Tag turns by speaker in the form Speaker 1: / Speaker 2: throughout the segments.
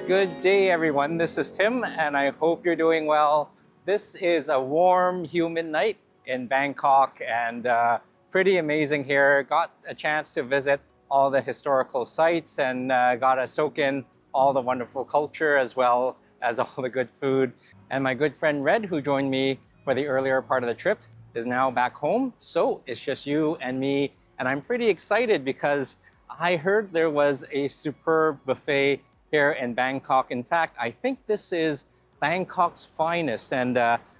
Speaker 1: Good day, everyone. This is Tim, and I hope you're doing well. This is a warm, humid night in Bangkok, and pretty amazing here. Got a chance to visit all the historical sites and got to soak in all the wonderful culture as well as all the good food. And my good friend Red, who joined me for the earlier part of the trip, is now back home. So it's just you and me, and I'm pretty excited because I heard there was a superb buffet here in Bangkok. In fact, I think this is Bangkok's finest. And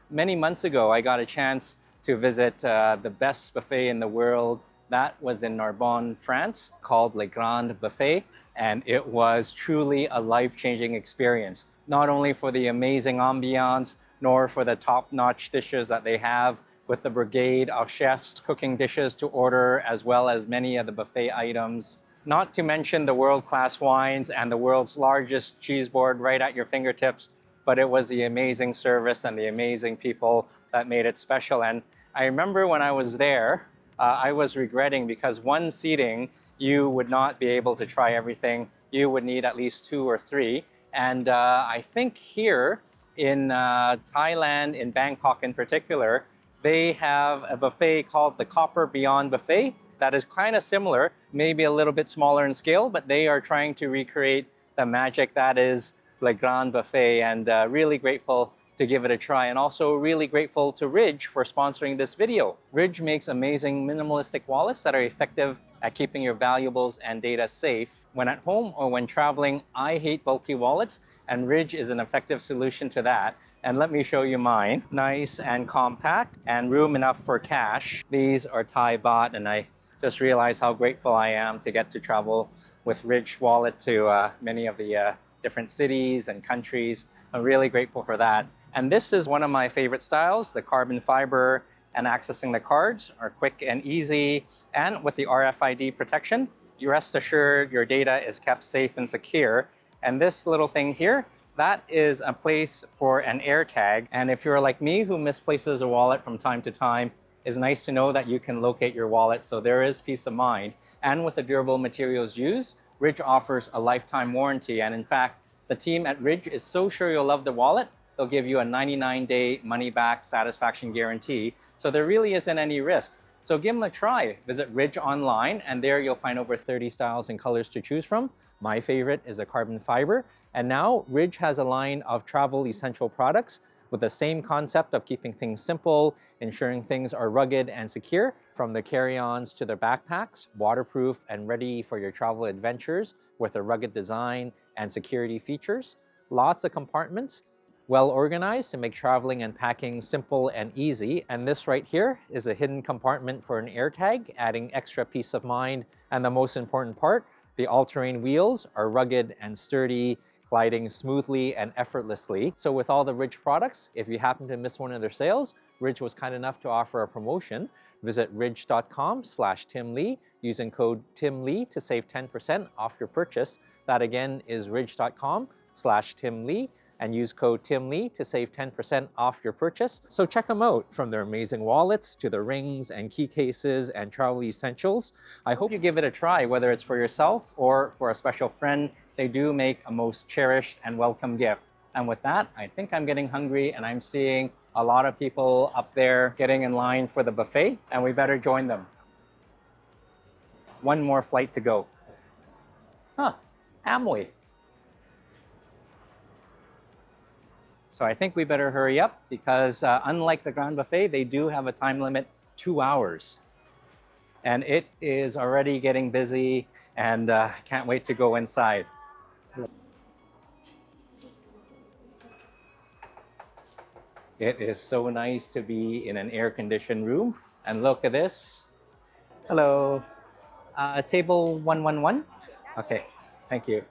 Speaker 1: many months ago, I got a chance to visit the best buffet in the world. That was in Narbonne, France, called Le Grand Buffet. And it was truly a life-changing experience, not only for the amazing ambiance, nor for the top-notch dishes that they have with the brigade of chefs cooking dishes to order, as well as many of the buffet items. Not to mention the world-class wines and the world's largest cheese board right at your fingertips, but it was the amazing service and the amazing people that made it special. And I remember when I was there, I was regretting because one seating, you would not be able to try everything. You would need at least 2 or 3. And I think here in Thailand, in Bangkok in particular, they have a buffet called the Copper Beyond Buffet that is kind of similar, maybe a little bit smaller in scale, but they are trying to recreate the magic that is Le Grand Buffet, and really grateful to give it a try, and also really grateful to Ridge for sponsoring this video. Ridge makes amazing minimalistic wallets that are effective at keeping your valuables and data safe when at home or when traveling. I hate bulky wallets, and Ridge is an effective solution to that. And let me show you mine. Nice and compact and room enough for cash. These are Thai baht, and I just realized how grateful I am to get to travel with Ridge Wallet to many of the different cities and countries. I'm really grateful for that. And this is one of my favorite styles. The carbon fiber and accessing the cards are quick and easy. And with the RFID protection, you rest assured your data is kept safe and secure. And this little thing here, that is a place for an AirTag. And if you're like me who misplaces a wallet from time to time, it's nice to know that you can locate your wallet, so there is peace of mind. And with the durable materials used, Ridge offers a lifetime warranty. And in fact, the team at Ridge is so sure you'll love the wallet, they'll give you a 99-day money-back satisfaction guarantee. So there really isn't any risk. So give them a try. Visit Ridge online, and there you'll find over 30 styles and colors to choose from. My favorite is a carbon fiber. And now Ridge has a line of travel essential products with the same concept of keeping things simple, ensuring things are rugged and secure, from the carry-ons to the backpacks, waterproof and ready for your travel adventures with a rugged design and security features. Lots of compartments, well organized to make traveling and packing simple and easy. And this right here is a hidden compartment for an AirTag, adding extra peace of mind. And the most important part, the all-terrain wheels are rugged and sturdy, gliding smoothly and effortlessly. So with all the Ridge products, if you happen to miss one of their sales, Ridge was kind enough to offer a promotion. Visit ridge.com/TimLee using code TimLee to save 10% off your purchase. That again is ridge.com/TimLee and use code TimLee to save 10% off your purchase. So check them out, from their amazing wallets to the rings and key cases and travel essentials. I hope you give it a try, whether it's for yourself or for a special friend. They do make a most cherished and welcome gift. And with that, I think I'm getting hungry, and I'm seeing a lot of people up there getting in line for the buffet, and we better join them. One more flight to go. Amway. So I think we better hurry up because unlike the Grand Buffet, they do have a time limit, 2 hours. And it is already getting busy, and can't wait to go inside. It is so nice to be in an air-conditioned room. And look at this. Hello. Table 111? Okay, thank you.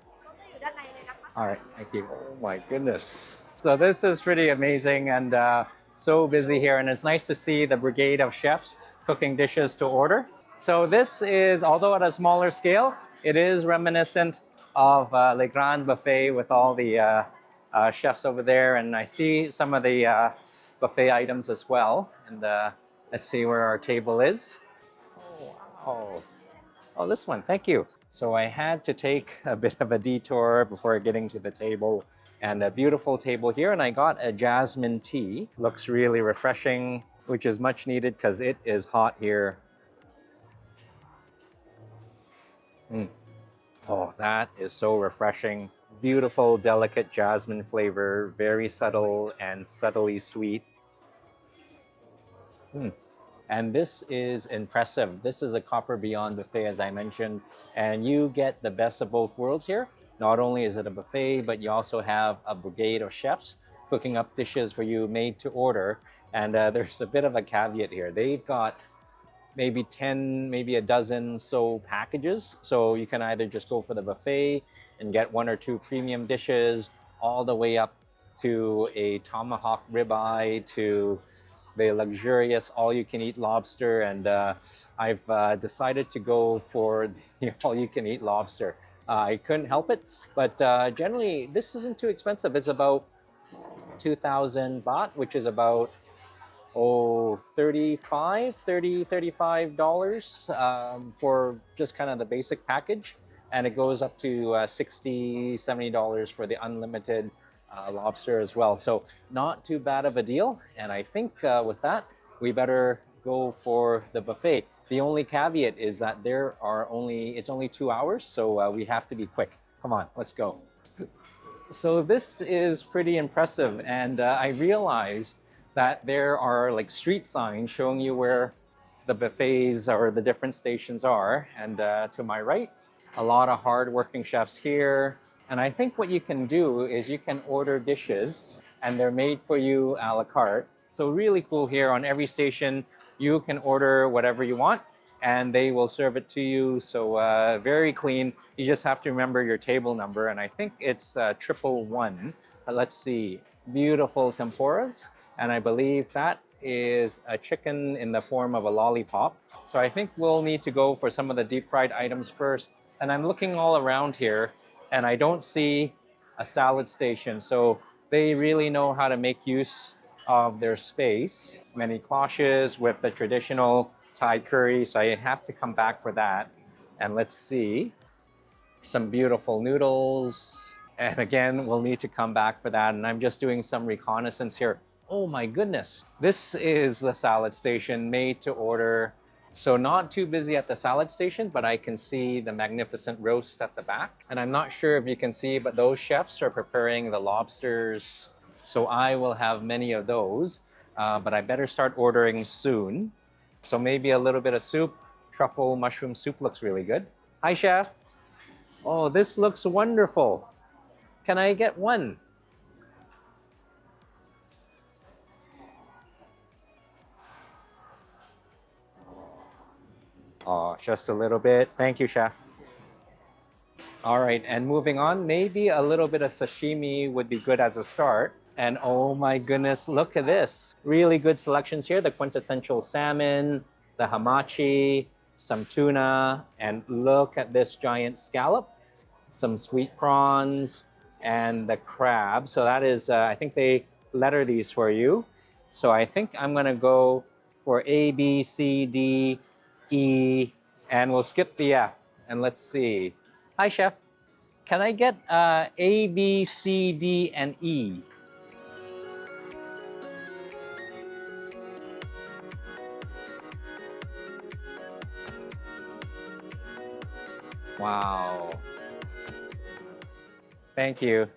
Speaker 1: All right, thank you. Oh my goodness. So this is pretty amazing, and so busy here. And it's nice to see the brigade of chefs cooking dishes to order. So this is, although at a smaller scale, it is reminiscent of Le Grand Buffet with all the chefs over there, and I see some of the buffet items as well. And let's see where our table is. Oh, wow. Oh, this one, thank you. So I had to take a bit of a detour before getting to the table, and a beautiful table here, and I got a jasmine tea. Looks really refreshing, which is much needed because it is hot here. Oh, that is so refreshing. Beautiful, delicate jasmine flavor, very subtle and subtly sweet. And this is impressive. This is a Copper Beyond buffet, as I mentioned, and you get the best of both worlds here. Not only is it a buffet, but you also have a brigade of chefs cooking up dishes for you made to order. And there's a bit of a caveat here. They've got maybe 10, maybe a dozen so packages. So you can either just go for the buffet and get one or two premium dishes, all the way up to a tomahawk ribeye, to the luxurious all-you-can-eat lobster, and I've decided to go for the all-you-can-eat lobster. I couldn't help it, but generally this isn't too expensive. It's about 2,000 baht, which is about 35 dollars for just kind of the basic package, and it goes up to 60, $70 for the unlimited lobster as well. So not too bad of a deal, and I think with that we better go for the buffet. The only caveat is that it's only 2 hours, so we have to be quick. Come on, let's go. So this is pretty impressive, and I realized that there are like street signs showing you where the buffets or the different stations are, and to my right, a lot of hard-working chefs here. And I think what you can do is you can order dishes, and they're made for you a la carte. So really cool here. On every station, you can order whatever you want, and they will serve it to you. So very clean. You just have to remember your table number, and I think it's 111. Let's see. Beautiful tempuras, and I believe that is a chicken in the form of a lollipop. So I think we'll need to go for some of the deep fried items first. And I'm looking all around here, and I don't see a salad station. So they really know how to make use of their space. Many cloches with the traditional Thai curry, so I have to come back for that. And let's see, some beautiful noodles. And again, we'll need to come back for that. And I'm just doing some reconnaissance here. Oh my goodness. This is the salad station made to order. So not too busy at the salad station, but I can see the magnificent roast at the back. And I'm not sure if you can see, but those chefs are preparing the lobsters. So I will have many of those, but I better start ordering soon. So maybe a little bit of soup. Truffle mushroom soup looks really good. Hi, chef. Oh, this looks wonderful. Can I get one? Oh, just a little bit. Thank you, chef. All right, and moving on, maybe a little bit of sashimi would be good as a start. And oh my goodness, look at this. Really good selections here. The quintessential salmon, the hamachi, some tuna, and look at this giant scallop, some sweet prawns, and the crab. So that is, I think they letter these for you. So I think I'm gonna go for A, B, C, D, E, and we'll skip the F. And let's see. Hi, chef. Can I get A, B, C, D, and E? Wow. Thank you.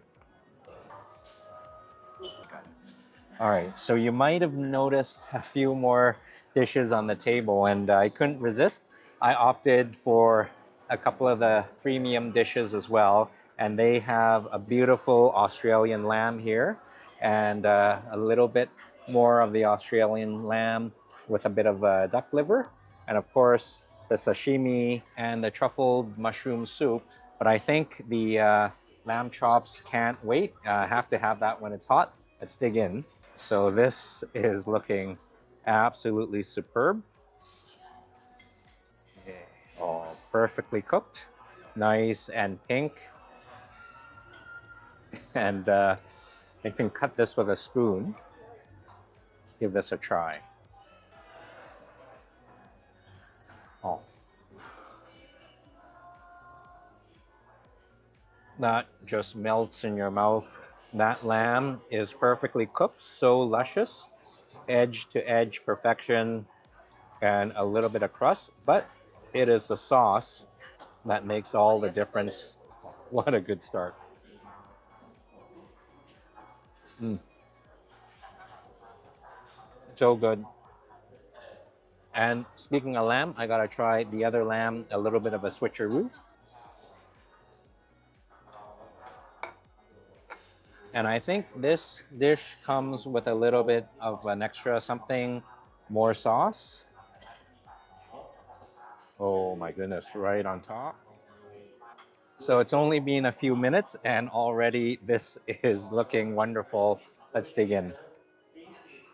Speaker 1: All right, so you might have noticed a few more dishes on the table, and I couldn't resist. I opted for a couple of the premium dishes as well, and they have a beautiful Australian lamb here, and a little bit more of the Australian lamb with a bit of duck liver, and of course the sashimi and the truffled mushroom soup. But I think the lamb chops can't wait. Have to have that when it's hot. Let's dig in. So this is looking absolutely superb. Oh, perfectly cooked, nice and pink. And you can cut this with a spoon. Let's give this a try. Oh. That just melts in your mouth. That lamb is perfectly cooked, so luscious, edge to edge perfection, and a little bit of crust, but it is the sauce that makes all the difference. What a good start. Mm, so good. And speaking of lamb, I gotta try the other lamb, a little bit of a switcheroo. And I think this dish comes with a little bit of an extra something, more sauce. Oh my goodness, right on top. So it's only been a few minutes and already this is looking wonderful. Let's dig in.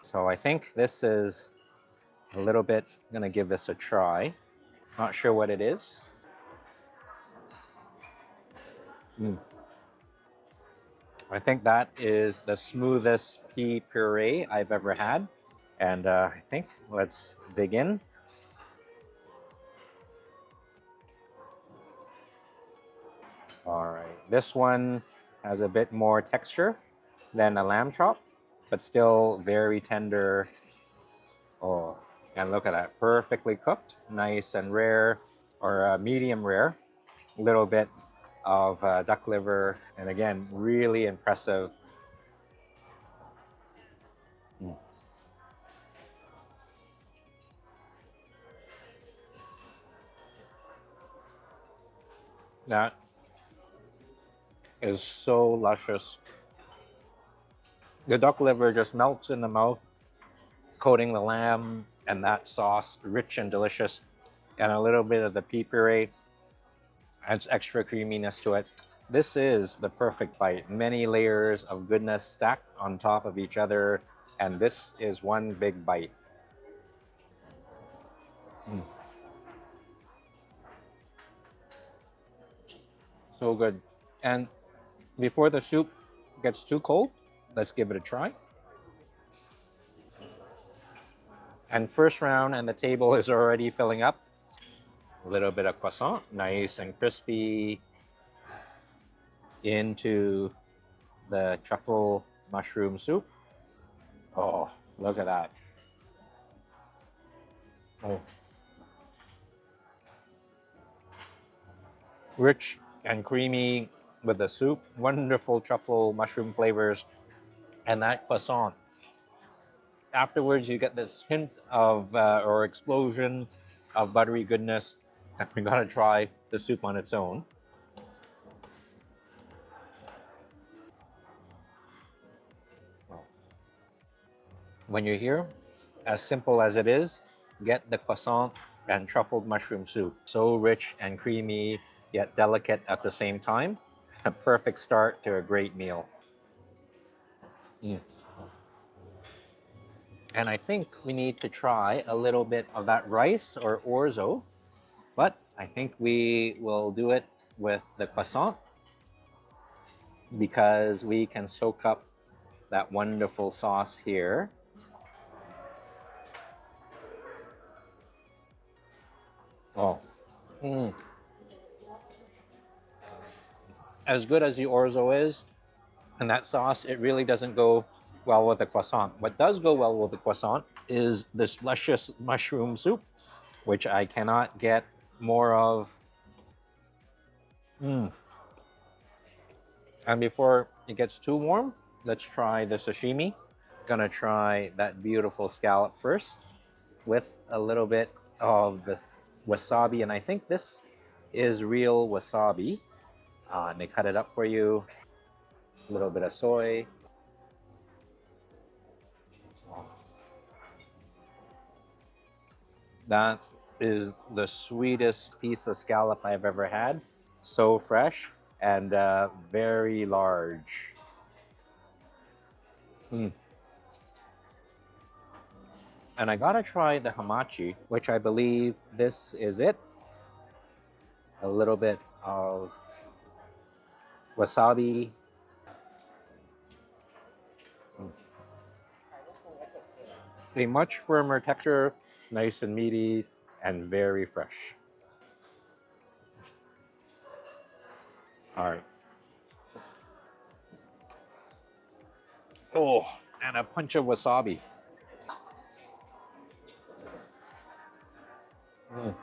Speaker 1: So I think this is a little bit, I'm gonna give this a try. Not sure what it is. Mm. I think that is the smoothest pea puree I've ever had. And I think let's dig in. All right, this one has a bit more texture than a lamb chop, but still very tender. Oh, and look at that, perfectly cooked, nice and rare, or medium rare. A little bit of duck liver, and again, really impressive. Mm. That is so luscious. The duck liver just melts in the mouth, coating the lamb, and that sauce, rich and delicious, and a little bit of the pea puree adds extra creaminess to it. This is the perfect bite. Many layers of goodness stacked on top of each other, and this is one big bite. Mm, so good. And before the soup gets too cold, let's give it a try. And first round, and the table is already filling up. A little bit of croissant, nice and crispy, into the truffle mushroom soup. Oh, look at that. Oh, rich and creamy with the soup, wonderful truffle mushroom flavors, and that croissant. Afterwards, you get this hint of or explosion of buttery goodness. And we gotta try the soup on its own. When you're here, as simple as it is, get the croissant and truffled mushroom soup. So rich and creamy, yet delicate at the same time. A perfect start to a great meal. Mm. And I think we need to try a little bit of that rice or orzo, but I think we will do it with the croissant because we can soak up that wonderful sauce here. Oh, mm. As good as the orzo is, and that sauce, it really doesn't go well with the croissant. What does go well with the croissant is this luscious mushroom soup, which I cannot get more of. Mm. And before it gets too warm, let's try the sashimi. Gonna try that beautiful scallop first with a little bit of the wasabi, and I think this is real wasabi. And they cut it up for you. A little bit of soy. That is the sweetest piece of scallop I've ever had. So fresh and very large. Mm. And I gotta try the hamachi, which I believe this is it. A little bit of wasabi. Mm. A much firmer texture, nice and meaty, and very fresh. All right. Oh, and a punch of wasabi. Mm.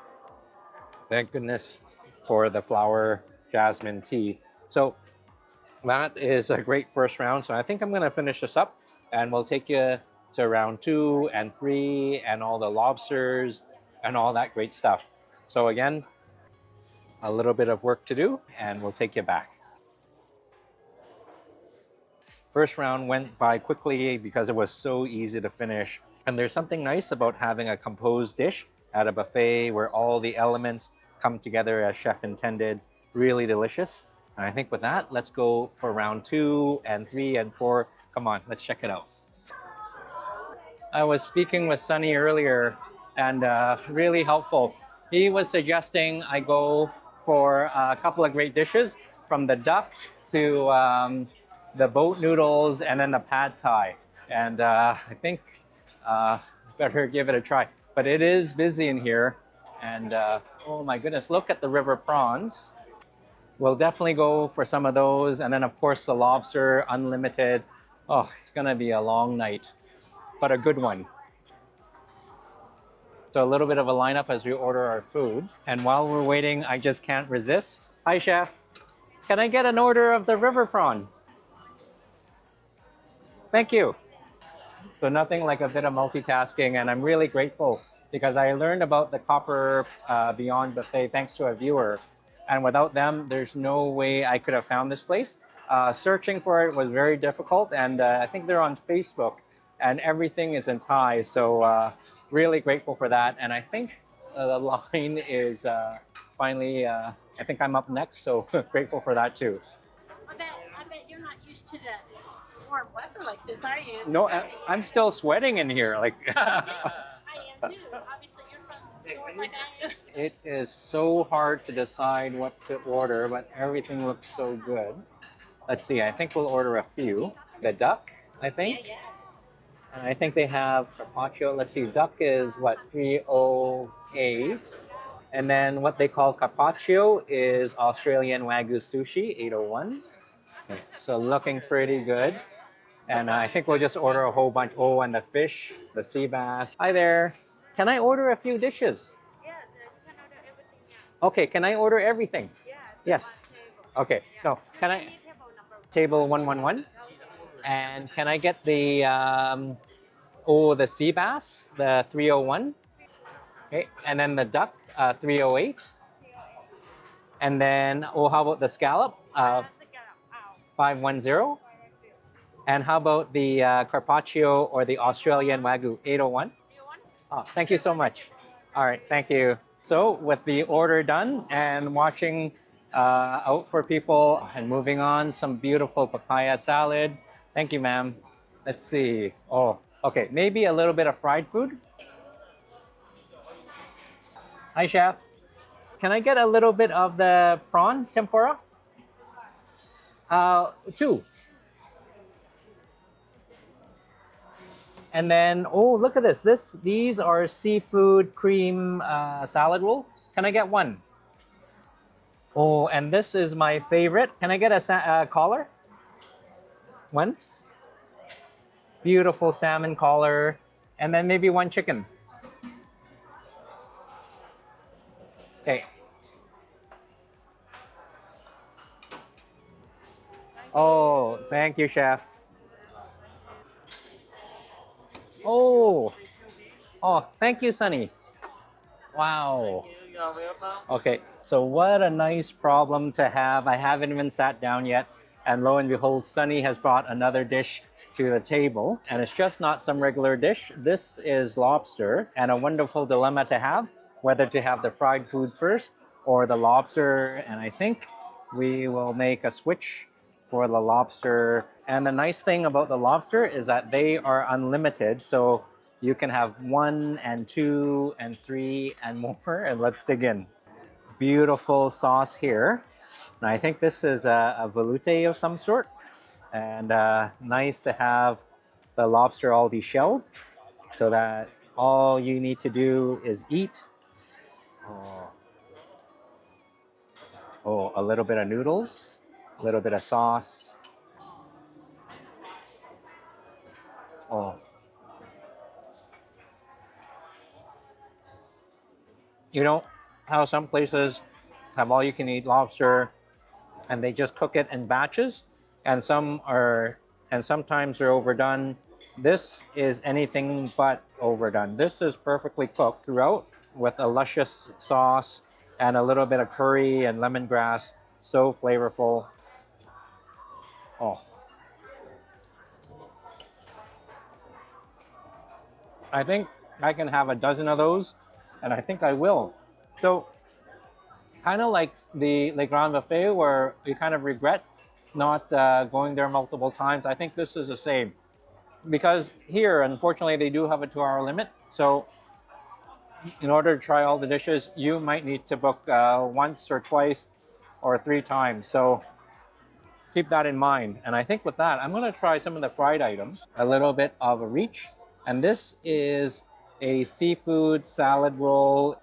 Speaker 1: Thank goodness for the flower jasmine tea. So that is a great first round. So I think I'm going to finish this up and we'll take you to round 2 and 3 and all the lobsters and all that great stuff. So again, a little bit of work to do and we'll take you back. First round went by quickly because it was so easy to finish. And there's something nice about having a composed dish at a buffet where all the elements come together as chef intended. Really delicious. And I think with that, let's go for round 2 and 3 and 4. Come on, let's check it out. I was speaking with Sunny earlier and really helpful. He was suggesting I go for a couple of great dishes from the duck to the boat noodles and then the pad thai. And I think better give it a try. But it is busy in here. And oh my goodness, look at the river prawns. We'll definitely go for some of those. And then, of course, the lobster, unlimited. Oh, it's going to be a long night, but a good one. So a little bit of a lineup as we order our food. And while we're waiting, I just can't resist. Hi, chef. Can I get an order of the river prawn? Thank you. So nothing like a bit of multitasking, and I'm really grateful because I learned about the Copper Beyond Buffet thanks to a viewer. And without them, there's no way I could have found this place. Searching for it was very difficult, and I think they're on Facebook, and everything is in Thai. So really grateful for that. And I think the line is finally, I think I'm up next, so grateful for that too.
Speaker 2: I bet you're not used to the warm weather like this, are you?
Speaker 1: No, I'm still sweating in here. Like
Speaker 2: I am too. Obviously, you're from North America.
Speaker 1: it is so hard to decide what to order, but everything looks so good. Let's see. I think we'll order a few. The duck, I think.
Speaker 2: Yeah.
Speaker 1: And I think they have carpaccio. Let's see. Duck is what, 308. And then what they call carpaccio is Australian wagyu sushi, 801. Okay, so looking pretty good. And I think we'll just order a whole bunch. Oh, and the fish, the sea bass. Hi there. Can I order a few dishes?
Speaker 2: Yeah, you can order everything.
Speaker 1: Okay, can I order everything?
Speaker 2: Yeah.
Speaker 1: Yes. Okay. No, can I? Table 111. And can I get the the sea bass, the 301? Okay, and then the duck, 308. And then how about the scallop, 510? And how about the carpaccio or the Australian wagyu, 801? Oh, thank you so much. All right, thank you. So with the order done and watching out for people and moving on, some beautiful papaya salad. Thank you, ma'am. Let's see. Oh, okay. Maybe a little bit of fried food. Hi, chef. Can I get a little bit of the prawn tempura? 2. And then, oh, look at this. These are seafood cream salad roll. Can I get 1? Oh, and this is my favorite. Can I get a collar? 1. Beautiful salmon collar. And then maybe 1 chicken. Okay. Oh, thank you, chef. Oh, thank you, Sunny. Wow. Okay, so what a nice problem to have. I haven't even sat down yet. And lo and behold, Sunny has brought another dish to the table. And it's just not some regular dish. This is lobster, and a wonderful dilemma to have, whether to have the fried food first or the lobster. And I think we will make a switch for the lobster. And the nice thing about the lobster is that they are unlimited. So you can have 1 and 2 and 3 and more. And let's dig in. Beautiful sauce here. And I think this is a velouté of some sort. And nice to have the lobster all deshelled so that all you need to do is eat. Oh, a little bit of noodles, a little bit of sauce. Oh. You know how some places have all you can eat lobster and they just cook it in batches, and sometimes they're overdone. This is anything but overdone. This is perfectly cooked throughout with a luscious sauce and a little bit of curry and lemongrass. So flavorful. Oh, I think I can have a dozen of those, and I think I will. So, kind of like the Le Grand Buffet, where you kind of regret not going there multiple times. I think this is the same because here, unfortunately, they do have a 2-hour limit. So, in order to try all the dishes, you might need to book once or twice or 3 times. So, keep that in mind. And I think with that, I'm going to try some of the fried items, a little bit of a reach. And this is a seafood salad roll.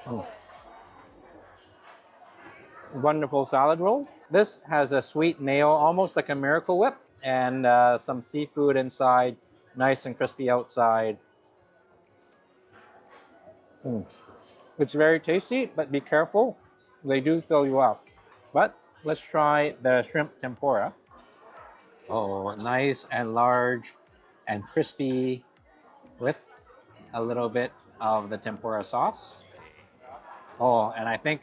Speaker 1: Oh, wonderful salad roll. This has a sweet mayo, almost like a Miracle Whip, and some seafood inside, nice and crispy outside. Mm. It's very tasty, but be careful. They do fill you up. But let's try the shrimp tempura. Oh, nice and large and crispy with a little bit of the tempura sauce. Oh, and I think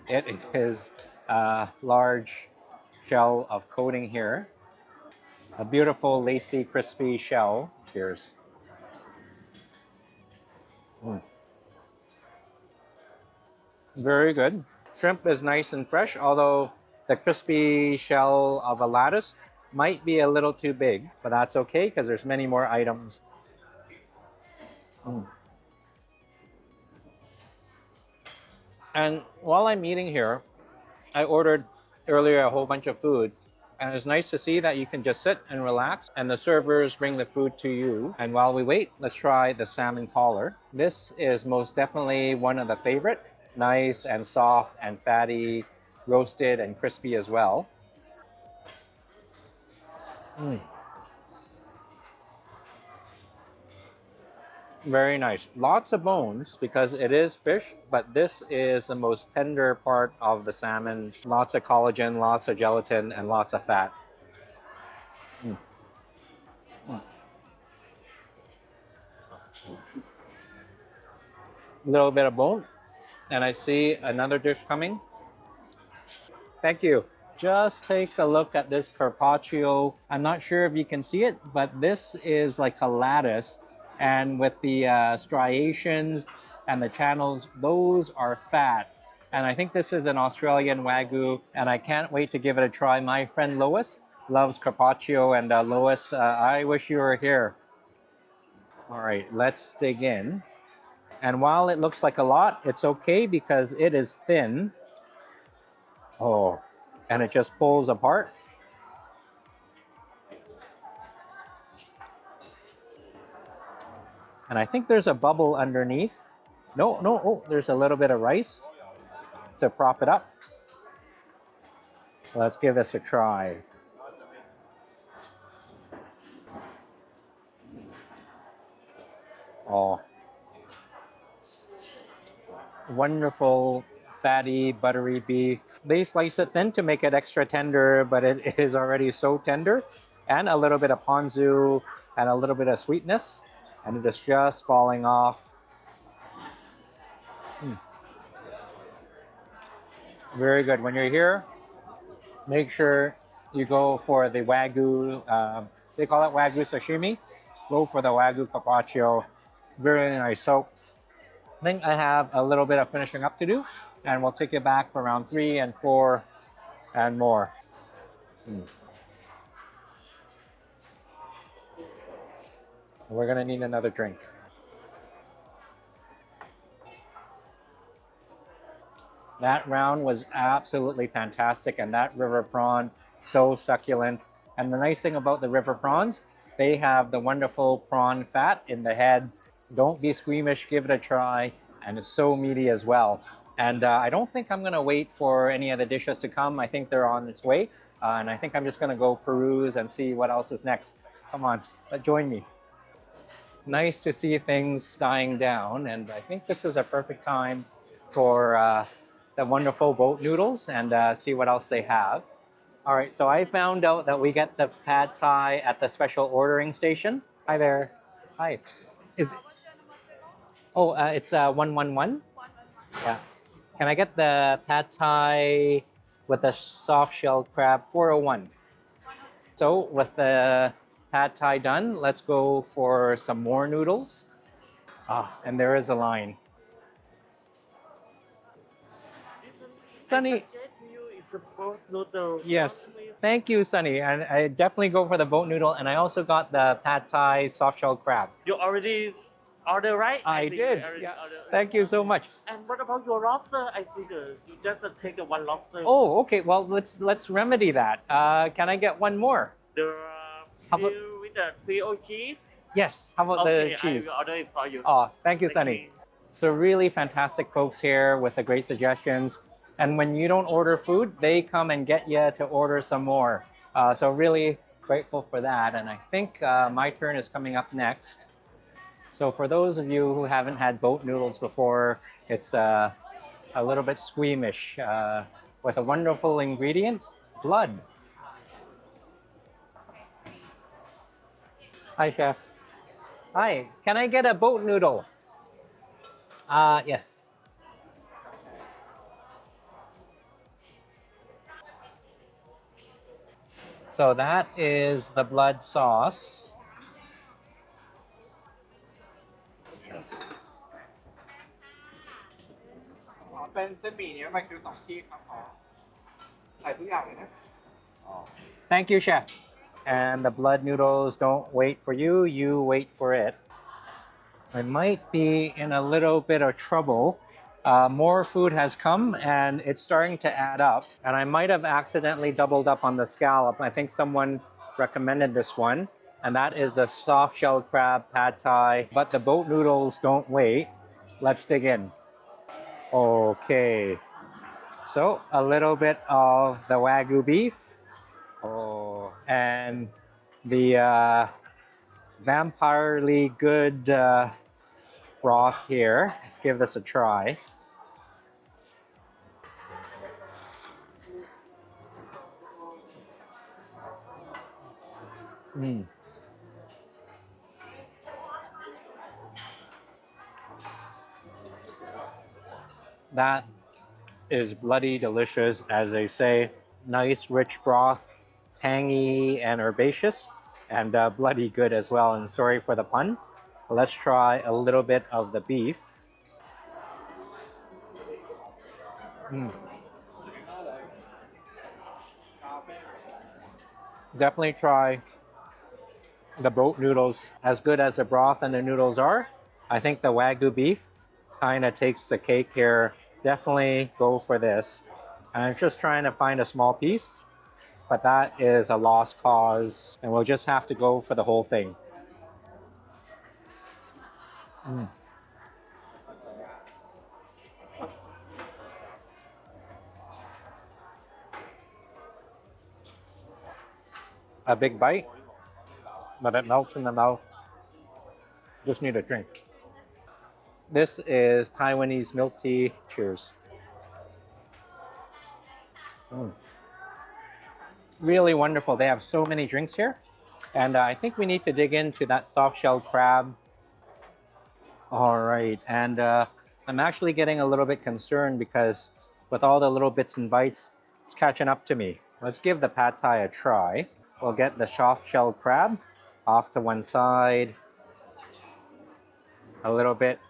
Speaker 1: it is a large shell of coating here. A beautiful, lacy, crispy shell. Cheers. Mm. Very good. Shrimp is nice and fresh, although the crispy shell of a lattice might be a little too big, but that's okay because there's many more items. Mm. And while I'm eating here, I ordered earlier a whole bunch of food, and it's nice to see that you can just sit and relax and the servers bring the food to you. And while we wait, let's try the salmon collar. This is most definitely one of the favorite. Nice and soft and fatty, roasted and crispy as well. Mm. Very nice. Lots of bones because it is fish, but this is the most tender part of the salmon. Lots of collagen, lots of gelatin, and lots of fat. Mm. Mm. A little bit of bone, and I see another dish coming. Thank you. Just take a look at this carpaccio. I'm not sure if you can see it, but this is like a lattice, and with the striations and the channels, those are fat. And I think this is an Australian wagyu, and I can't wait to give it a try. My friend Lois loves carpaccio, and Lois, I wish you were here. All right, let's dig in. And while it looks like a lot, it's okay because it is thin. Oh, and it just pulls apart. And I think there's a bubble underneath. No, no, oh, there's a little bit of rice to prop it up. Let's give this a try. Oh, wonderful, fatty, buttery beef. They slice it thin to make it extra tender, but it is already so tender. And a little bit of ponzu and a little bit of sweetness. And it is just falling off. Mm. Very good. When you're here, make sure you go for the wagyu. They call it wagyu sashimi. Go for the wagyu carpaccio. Very nice. So I think I have a little bit of finishing up to do, and we'll take it back for round 3 and 4 and more. Mm. We're gonna need another drink. That round was absolutely fantastic, and that river prawn, so succulent. And the nice thing about the river prawns, they have the wonderful prawn fat in the head. Don't be squeamish, give it a try, and it's so meaty as well. And I don't think I'm gonna wait for any of the dishes to come. I think they're on its way. And I think I'm just gonna go peruse and see what else is next. Come on, join me. Nice to see things dying down, and I think this is a perfect time for the wonderful boat noodles and see what else they have. All right, so I found out that we get the pad thai at the special ordering station. Hi there. Hi. Is it's 111? Yeah. Can I get the pad thai with the soft shell crab 401? So with the pad thai done, let's go for some more noodles. Ah, and there is a line. Sunny.
Speaker 3: I suggest you is a boat noodle.
Speaker 1: Yes. Thank you, Sunny. And I definitely go for the boat noodle, and I also got the pad thai soft shell crab.
Speaker 3: You already order, right?
Speaker 1: I
Speaker 3: think
Speaker 1: did.
Speaker 3: you already
Speaker 1: Yeah.
Speaker 3: ordered.
Speaker 1: Thank you so much.
Speaker 3: And what about your lobster? I think you just take the one lobster.
Speaker 1: Oh, okay. Well, let's remedy that. Can I get one more?
Speaker 3: The
Speaker 1: How about-
Speaker 3: filled with the Creole cheese.
Speaker 1: Yes. How about
Speaker 3: Okay,
Speaker 1: the cheese?
Speaker 3: I will order it for you.
Speaker 1: Oh, thank you,
Speaker 3: Thank
Speaker 1: Sunny.
Speaker 3: you.
Speaker 1: So really fantastic folks here with the great suggestions. And when you don't order food, they come and get you to order some more. So really grateful for that. And I think my turn is coming up next. So for those of you who haven't had boat noodles before, it's a little bit squeamish with a wonderful ingredient, blood. Hi, Chef. Hi, can I get a boat noodle? Yes. So that is the blood sauce. Yes.
Speaker 4: เป็นเส้นหมี่นี้มันคือ2ที่ครับขอใส่ทุกอย่างเลยนะ
Speaker 1: Thank you, Chef. And the blood noodles don't wait for you, you wait for it. I might be in a little bit of trouble. More food has come and it's starting to add up. And I might have accidentally doubled up on the scallop. I think someone recommended this one. And that is a soft shell crab pad thai. But the boat noodles don't wait. Let's dig in. Okay. So a little bit of the wagyu beef. Oh, and the vampirely good broth here. Let's give this a try. Mm. That is bloody delicious, as they say. Nice, rich broth, tangy and herbaceous, and bloody good as well. And sorry for the pun. Let's try a little bit of the beef. Mm. Definitely try the boat noodles. As good as the broth and the noodles are, I think the wagyu beef kind of takes the cake here. Definitely go for this. I'm just trying to find a small piece, but that is a lost cause, and we'll just have to go for the whole thing. Mm. A big bite, but it melts in the mouth. Just need a drink. This is Taiwanese milk tea. Cheers. Mm. Really wonderful. They have so many drinks here. And I think we need to dig into that soft shell crab. All right. And I'm actually getting a little bit concerned because with all the little bits and bites, it's catching up to me. Let's give the pad thai a try. We'll get the soft shell crab off to one side. A little bit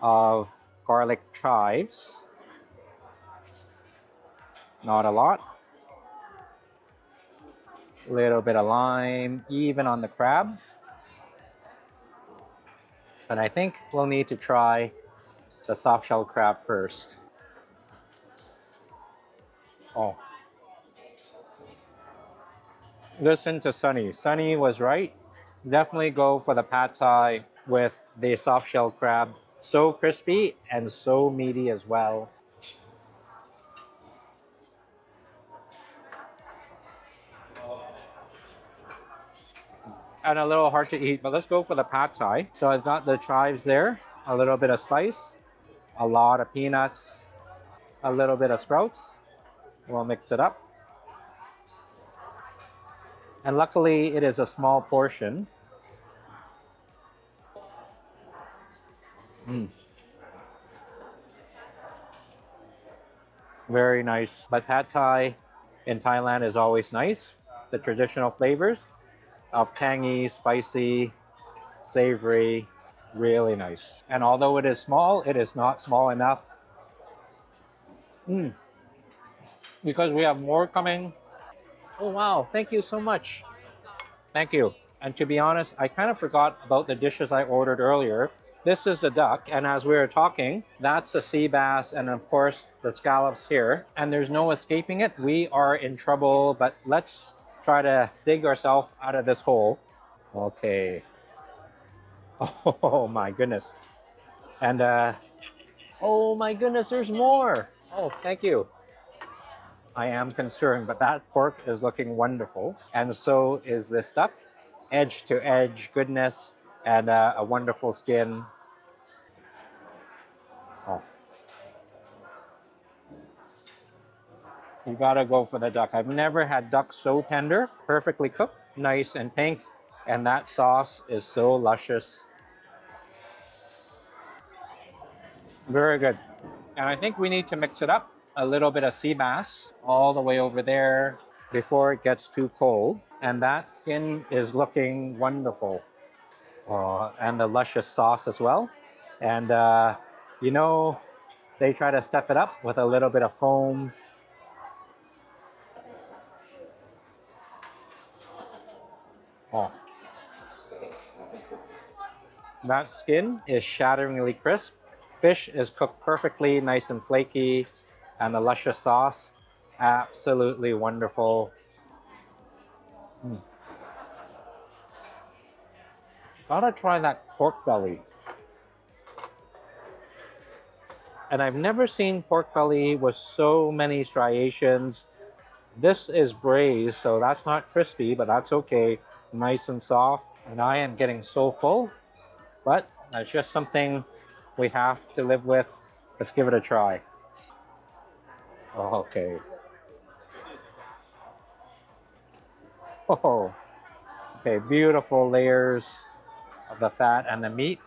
Speaker 1: of garlic chives. Not a lot. A little bit of lime, even on the crab. And I think we'll need to try the soft shell crab first. Oh. Listen to Sunny. Sunny was right. Definitely go for the pad thai with the soft shell crab. So crispy and so meaty as well. and a little hard to eat, but let's go for the pad thai. So I've got the chives there, a little bit of spice, a lot of peanuts, a little bit of sprouts. We'll mix it up. And luckily, it is a small portion. Mm. Very nice. But pad thai in Thailand is always nice. The traditional flavors of tangy, spicy, savory, really nice. And although it is small, it is not small enough. Mm. Because we have more coming. Oh, wow. Thank you so much. Thank you. And to be honest, I kind of forgot about the dishes I ordered earlier. This is the duck, and as we were talking, that's the sea bass, and of course, the scallops here. And there's no escaping it. We are in trouble, but let's try to dig ourselves out of this hole. Okay. Oh my goodness. And oh my goodness, there's more. Oh, thank you. I am concerned, but that pork is looking wonderful. And so is this duck. Edge to edge goodness and a wonderful skin. Oh. You gotta go for the duck. I've never had duck so tender, perfectly cooked, nice and pink. And that sauce is so luscious. Very good. And I think we need to mix it up. A little bit of sea bass all the way over there before it gets too cold. And that skin is looking wonderful. Oh, and the luscious sauce as well. And you know, they try to step it up with a little bit of foam. Oh. That skin is shatteringly crisp. Fish is cooked perfectly, nice and flaky, and the luscious sauce, absolutely wonderful. Mm. Gotta try that pork belly. And I've never seen pork belly with so many striations. This is braised, so that's not crispy, but that's okay. Nice and soft. And I am getting so full, but that's just something we have to live with. Let's give it a try. Oh, okay. Oh, okay, beautiful layers of the fat and the meat.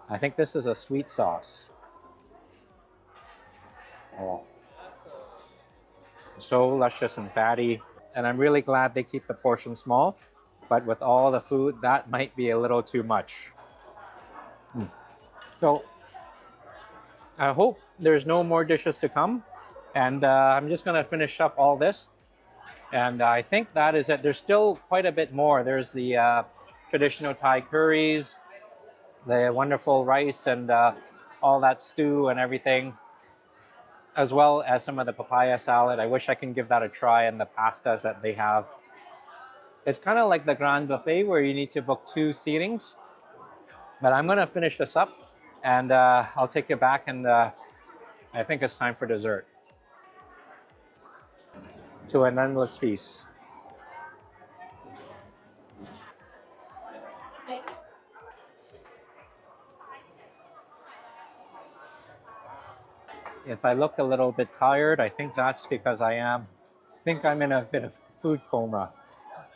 Speaker 1: I think this is a sweet sauce. Oh, so luscious and fatty. And I'm really glad they keep the portion small, but with all the food, that might be a little too much. Mm. So I hope there's no more dishes to come. And I'm just gonna finish up all this. And I think that is it. There's still quite a bit more. There's the traditional Thai curries, the wonderful rice and all that stew and everything, as well as some of the papaya salad. I wish I can give that a try, and the pastas that they have. It's kind of like the Grand Buffet where you need to book 2 seatings. But I'm going to finish this up, and I'll take it back, and I think it's time for dessert. To an endless feast. If I look a little bit tired, I think that's because I think I'm in a bit of food coma.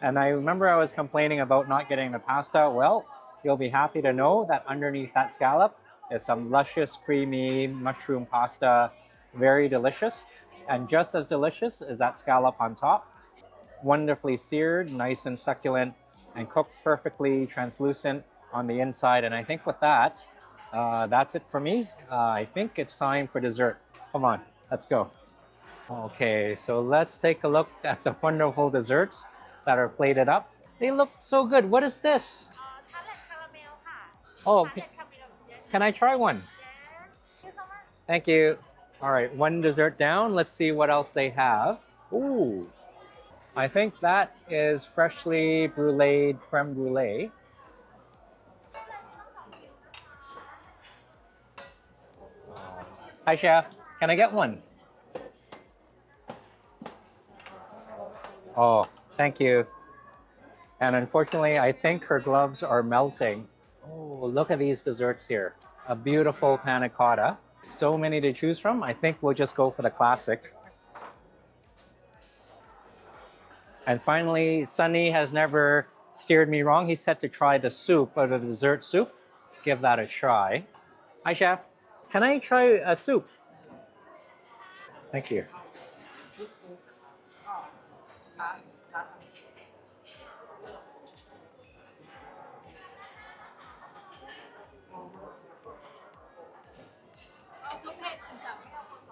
Speaker 1: And I remember I was complaining about not getting the pasta. Well, you'll be happy to know that underneath that scallop is some luscious, creamy mushroom pasta. Very delicious. And just as delicious is that scallop on top. Wonderfully seared, nice and succulent, and cooked perfectly translucent on the inside. And I think with that, that's it for me. I think it's time for dessert. Come on, let's go. Okay, so let's take a look at the wonderful desserts that are plated up. They look so good. What is this? Oh, can I try one? Thank you. All right, one dessert down. Let's see what else they have. Ooh, I think that is freshly bruleed creme brulee. Hi, chef. Can I get one? Oh, thank you. And unfortunately, I think her gloves are melting. Oh, look at these desserts here. A beautiful panna cotta. So many to choose from. I think we'll just go for the classic. And finally, Sunny has never steered me wrong. He said to try the soup, or the dessert soup. Let's give that a try. Hi, chef. Can I try a soup? Thank you.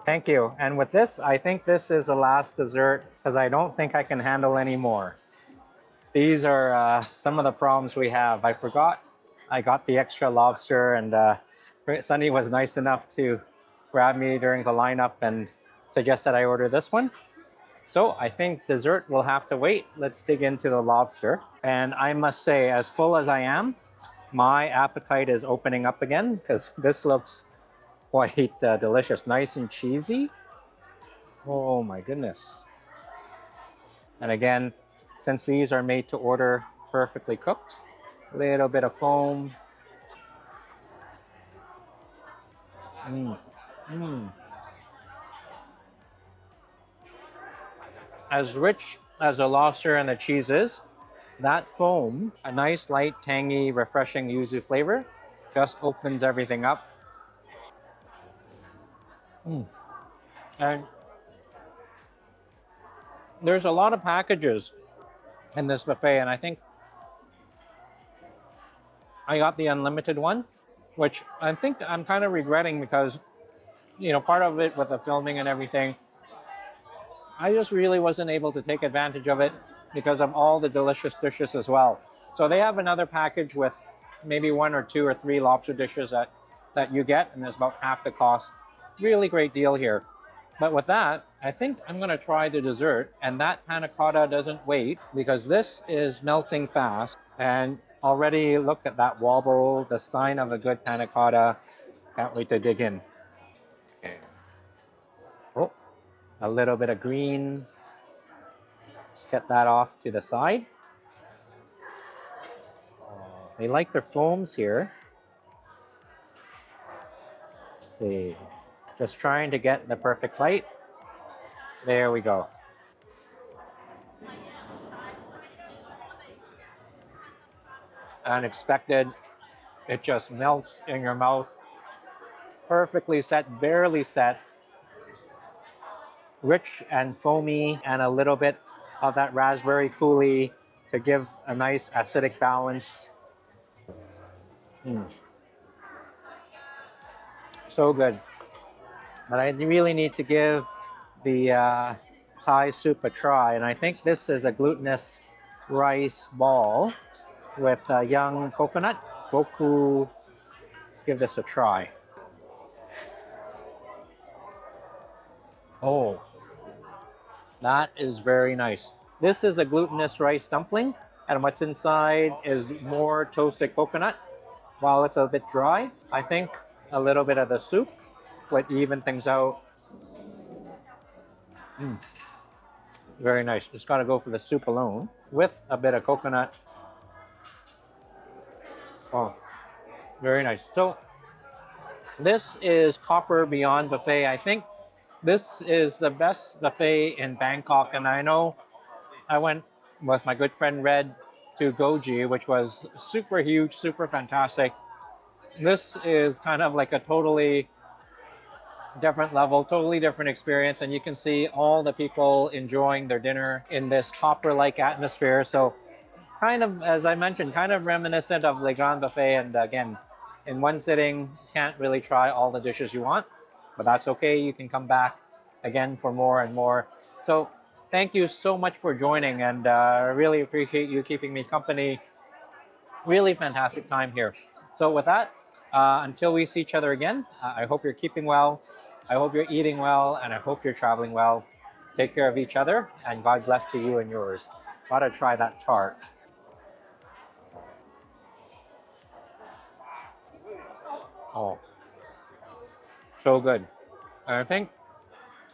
Speaker 1: Thank you. And with this, I think this is the last dessert because I don't think I can handle any more. These are some of the problems we have. I forgot I got the extra lobster, and Sunny was nice enough to grab me during the lineup and suggested I order this one. So I think dessert will have to wait. Let's dig into the lobster. And I must say, as full as I am, my appetite is opening up again because this looks quite delicious. Nice and cheesy. Oh my goodness. And again, since these are made to order, perfectly cooked, a little bit of foam. As rich as the lobster and the cheese is, that foam, a nice, light, tangy, refreshing yuzu flavor, just opens everything up. And there's a lot of packages in this buffet, and I think I got the unlimited one, which I think I'm kind of regretting because, part of it with the filming and everything, I just really wasn't able to take advantage of it because of all the delicious dishes as well. So they have another package with maybe 1 or 2 or 3 lobster dishes that you get, and it's about half the cost. Really great deal here. But with that, I think I'm going to try the dessert, and that panna cotta doesn't wait because this is melting fast. And already look at that wobble, the sign of a good panna cotta. Can't wait to dig in. Okay. Oh, a little bit of green. Let's get that off to the side. They like their foams here. Let's see. Just trying to get the perfect light. There we go. Unexpected. It just melts in your mouth. Perfectly set, barely set. Rich and foamy, and a little bit of that raspberry coulis to give a nice acidic balance. So good. But I really need to give the Thai soup a try, and I think this is a glutinous rice ball with young coconut. Boku. Let's give this a try. Oh, that is very nice. This is a glutinous rice dumpling, and what's inside is more toasted coconut. While it's a bit dry, I think a little bit of the soup would even things out. Very nice. Just gotta go for the soup alone with a bit of coconut. Oh, very nice. So this is Copper Beyond Buffet. I think this is the best buffet in Bangkok, and I know I went with my good friend Red to Goji, which was super huge, super fantastic. This is kind of like a totally different level, totally different experience, and you can see all the people enjoying their dinner in this copper-like atmosphere. So kind of, as I mentioned, kind of reminiscent of Le Grand Buffet, and again, in one sitting, can't really try all the dishes you want, but that's okay. You can come back again for more and more. So thank you so much for joining, and I really appreciate you keeping me company. Really fantastic time here. So with that, until we see each other again, I hope you're keeping well. I hope you're eating well, and I hope you're traveling well. Take care of each other, and God bless to you and yours. Gotta try that tart. Oh, so good. And I think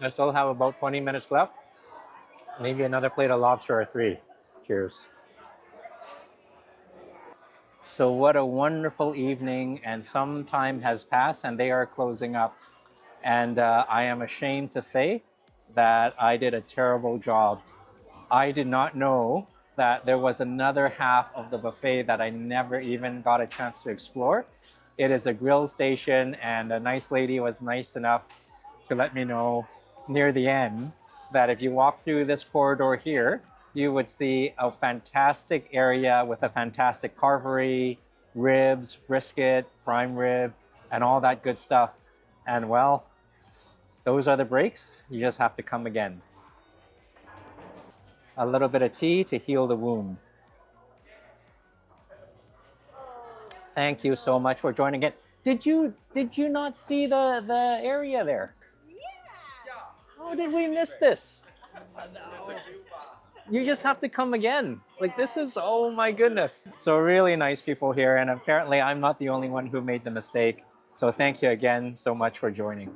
Speaker 1: I still have about 20 minutes left. Maybe another plate of lobster or 3. Cheers. So what a wonderful evening, and some time has passed and they are closing up. And I am ashamed to say that I did a terrible job. I did not know that there was another half of the buffet that I never even got a chance to explore. It is a grill station, and a nice lady was nice enough to let me know near the end that if you walk through this corridor here, you would see a fantastic area with a fantastic carvery, ribs, brisket, prime rib, and all that good stuff. And well, those are the breaks. You just have to come again. A little bit of tea to heal the wound. Thank you so much for joining it. Did you not see the area there? How did we miss this? You just have to come again. Like, this is, oh my goodness. So really nice people here, and apparently I'm not the only one who made the mistake. So thank you again so much for joining.